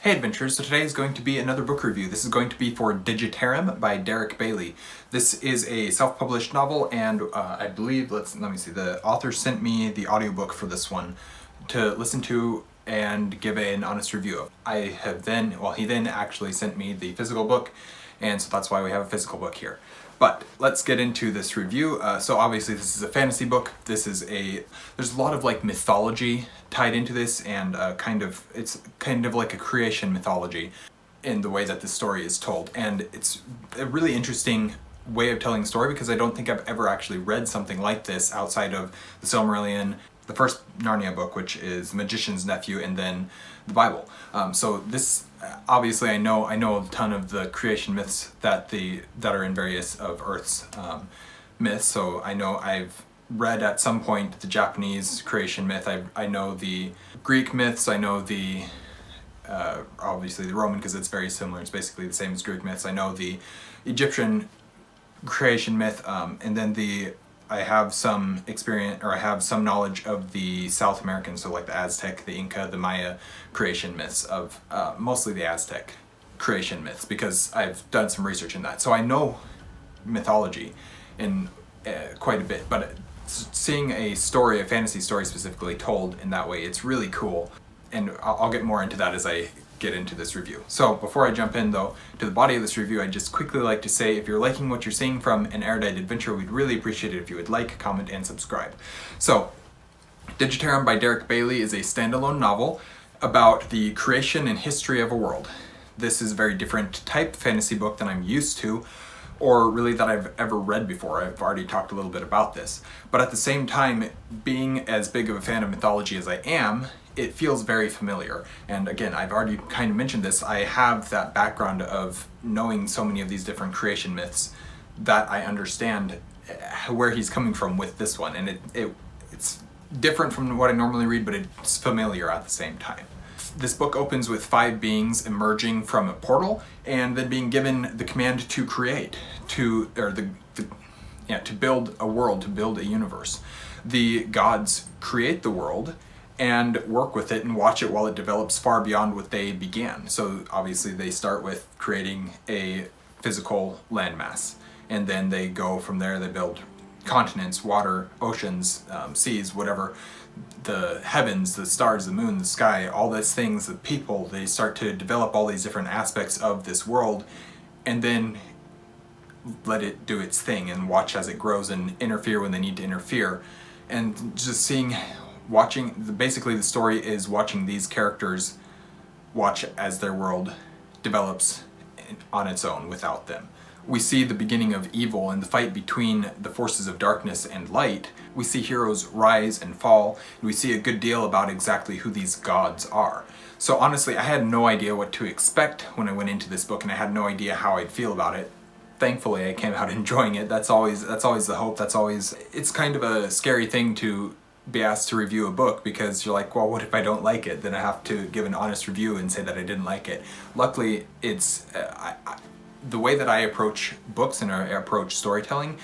Hey adventurers, so today is going to be another book review. This is going to be for Digitarum by Derek Bailey. This is a self-published novel, and I believe, let me see, the author sent me the audiobook for this one to listen to and give an honest review of. He then actually sent me the physical book, and so that's why we have a physical book here. But let's get into this review. So obviously this is a fantasy book. There's a lot of like mythology tied into this, and it's kind of like a creation mythology in the way that the story is told. And it's a really interesting way of telling a story because I don't think I've ever actually read something like this outside of the Silmarillion, the first Narnia book, which is The Magician's Nephew, and then the Bible. So this, obviously I know a ton of the creation myths that are in various of Earth's myths. So I know I've read at some point the Japanese creation myth. I know the Greek myths. I know the obviously the Roman, because it's very similar. It's basically the same as Greek myths. I know the Egyptian creation myth, and then I have some experience, or I have some knowledge of the South American, so like the Aztec, the Inca, the Maya creation myths, of mostly the Aztec creation myths, because I've done some research in that. So I know mythology in quite a bit, but seeing a fantasy story specifically told in that way, it's really cool. And I'll get more into that as I get into this review. So before I jump in though to the body of this review, I'd just quickly like to say, if you're liking what you're seeing from an Erudite adventure, we'd really appreciate it if you would like, comment, and subscribe. So Digitarum by Derek Bailey is a standalone novel about the creation and history of a world. This is a very different type of fantasy book than I'm used to, or really that I've ever read before. I've already talked a little bit about this. But at the same time, being as big of a fan of mythology as I am, it feels very familiar. And again, I've already kind of mentioned this, I have that background of knowing so many of these different creation myths that I understand where he's coming from with this one. And it's different from what I normally read, but it's familiar at the same time. This book opens with 5 beings emerging from a portal and then being given the command to create, to build a world, to build a universe. The gods create the world and work with it and watch it while it develops far beyond what they began. So obviously they start with creating a physical landmass, and then they go from there, they build continents, water, oceans, seas, whatever, the heavens, the stars, the moon, the sky, all these things, the people, they start to develop all these different aspects of this world, and then let it do its thing and watch as it grows and interfere when they need to interfere. And just basically the story is watching these characters watch as their world develops on its own without them. We see the beginning of evil and the fight between the forces of darkness and light. We see heroes rise and fall, and we see a good deal about exactly who these gods are. So honestly, I had no idea what to expect when I went into this book, and I had no idea how I'd feel about it. Thankfully, I came out enjoying it. That's always the hope. It's kind of a scary thing to be asked to review a book, because you're like, well, what if I don't like it? Then I have to give an honest review and say that I didn't like it. Luckily, it's the way that I approach books and I approach storytelling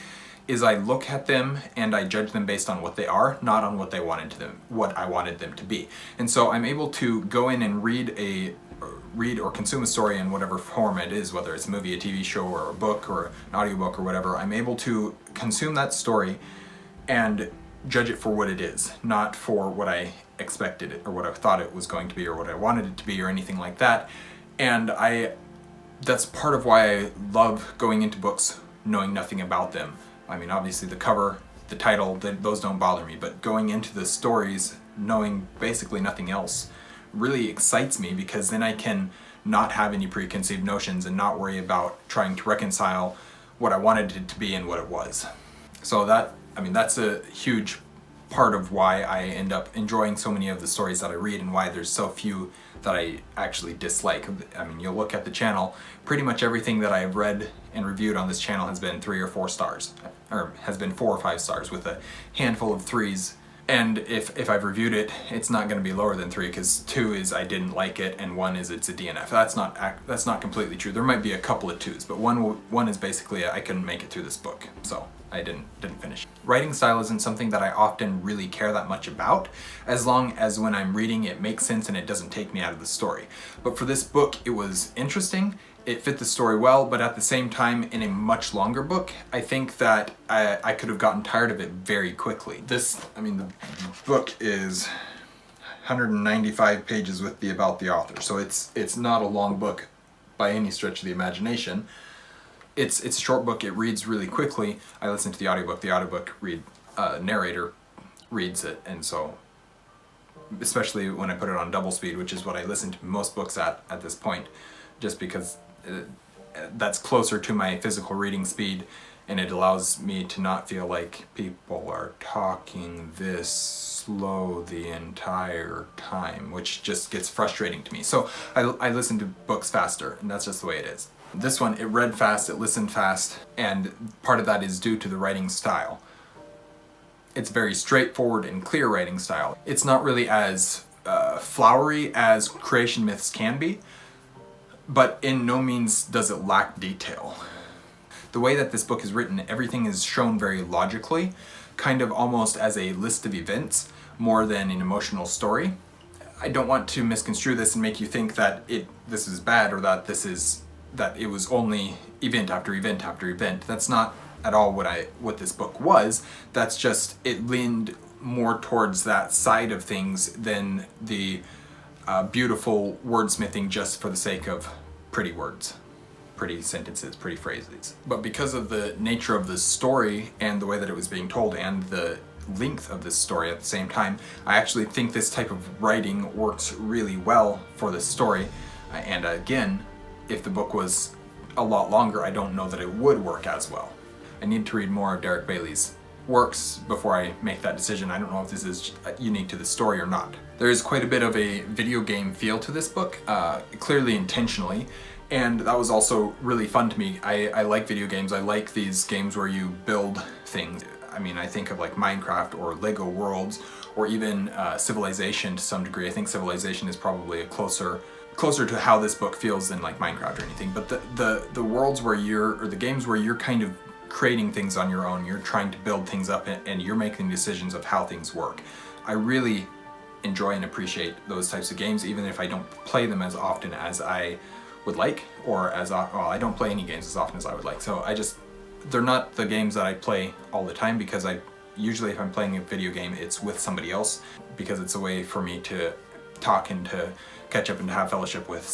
is I look at them and I judge them based on what they are, not on what I wanted them to be. And so I'm able to go in and read or consume a story in whatever form it is, whether it's a movie, a TV show, or a book, or an audiobook, or whatever. I'm able to consume that story and judge it for what it is, not for what I expected it, or what I thought it was going to be, or what I wanted it to be, or anything like that. And that's part of why I love going into books knowing nothing about them. I mean, obviously the cover, the title, those don't bother me, but going into the stories knowing basically nothing else really excites me, because then I can not have any preconceived notions and not worry about trying to reconcile what I wanted it to be and what it was. So that's a huge part of why I end up enjoying so many of the stories that I read, and why there's so few that I actually dislike. I mean, you'll look at the channel, pretty much everything that I've read and reviewed on this channel has been 3 or 4 stars, or has been 4 or 5 stars, with a handful of 3s. And if I've reviewed it, it's not going to be lower than 3, because 2 is I didn't like it, and 1 is it's a DNF. That's not completely true. There might be a couple of 2s, but one is basically I couldn't make it through this book. So I didn't finish. Writing style isn't something that I often really care that much about, as long as when I'm reading it makes sense and it doesn't take me out of the story. But for this book, it was interesting, it fit the story well, but at the same time, in a much longer book, I think that I could have gotten tired of it very quickly. The book is 195 pages with the about the author, so it's not a long book by any stretch of the imagination. It's a short book, it reads really quickly. I listened to the audiobook. The audiobook narrator reads it, and so, especially when I put it on double speed, which is what I listen to most books at this point, just because that's closer to my physical reading speed, and it allows me to not feel like people are talking this slow the entire time, which just gets frustrating to me. So I listen to books faster, and that's just the way it is. This one, it read fast, it listened fast, and part of that is due to the writing style. It's very straightforward and clear writing style. It's not really as flowery as creation myths can be, but in no means does it lack detail. The way that this book is written, everything is shown very logically, kind of almost as a list of events more than an emotional story. I don't want to misconstrue this and make you think that this is bad, or that it was only event after event after event. That's not at all what this book was. That's just, it leaned more towards that side of things than the beautiful wordsmithing just for the sake of pretty words, pretty sentences, pretty phrases. But because of the nature of the story and the way that it was being told and the length of this story at the same time, I actually think this type of writing works really well for this story. And again, if the book was a lot longer, I don't know that it would work as well. I need to read more of Derek Bailey's works before I make that decision. I don't know if this is unique to the story or not. There is quite a bit of a video game feel to this book, clearly intentionally, and that was also really fun to me. I like video games. I like these games where you build things. I mean, I think of like Minecraft or Lego Worlds, or even Civilization to some degree. I think Civilization is probably a closer to how this book feels than like Minecraft or anything. But the worlds where or the games where you're kind of creating things on your own, you're trying to build things up and you're making decisions of how things work. I really enjoy and appreciate those types of games, even if I don't play them as often as I would like, or I don't play any games as often as I would like. So they're not the games that I play all the time, because usually if I'm playing a video game, it's with somebody else, because it's a way for me to talk and to catch up and to have fellowship with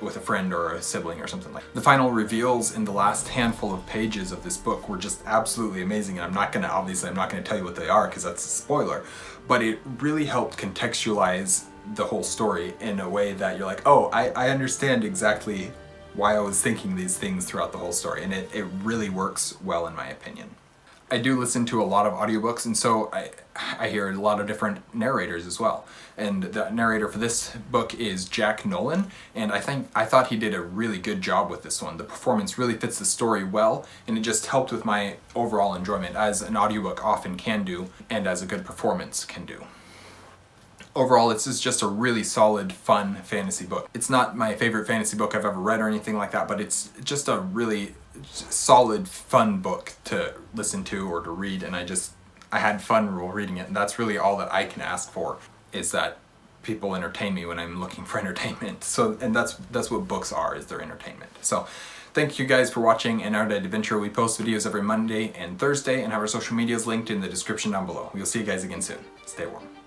a friend or a sibling or something like that. The final reveals in the last handful of pages of this book were just absolutely amazing, and I'm not gonna tell you what they are because that's a spoiler, but it really helped contextualize the whole story in a way that you're like, oh, I understand exactly why I was thinking these things throughout the whole story, and it really works well in my opinion. I do listen to a lot of audiobooks, and so I hear a lot of different narrators as well. And the narrator for this book is Jack Nolan, and I thought he did a really good job with this one. The performance really fits the story well, and it just helped with my overall enjoyment, as an audiobook often can do, and as a good performance can do. Overall, this is just a really solid, fun fantasy book. It's not my favorite fantasy book I've ever read or anything like that, but it's just a really solid, fun book to listen to or to read, and I had fun while reading it, and that's really all that I can ask for, is that people entertain me when I'm looking for entertainment. So, and that's what books are, is their entertainment. So, thank you guys for watching an Erudite Adventure. We post videos every Monday and Thursday, and have our social medias linked in the description down below. We'll see you guys again soon. Stay warm.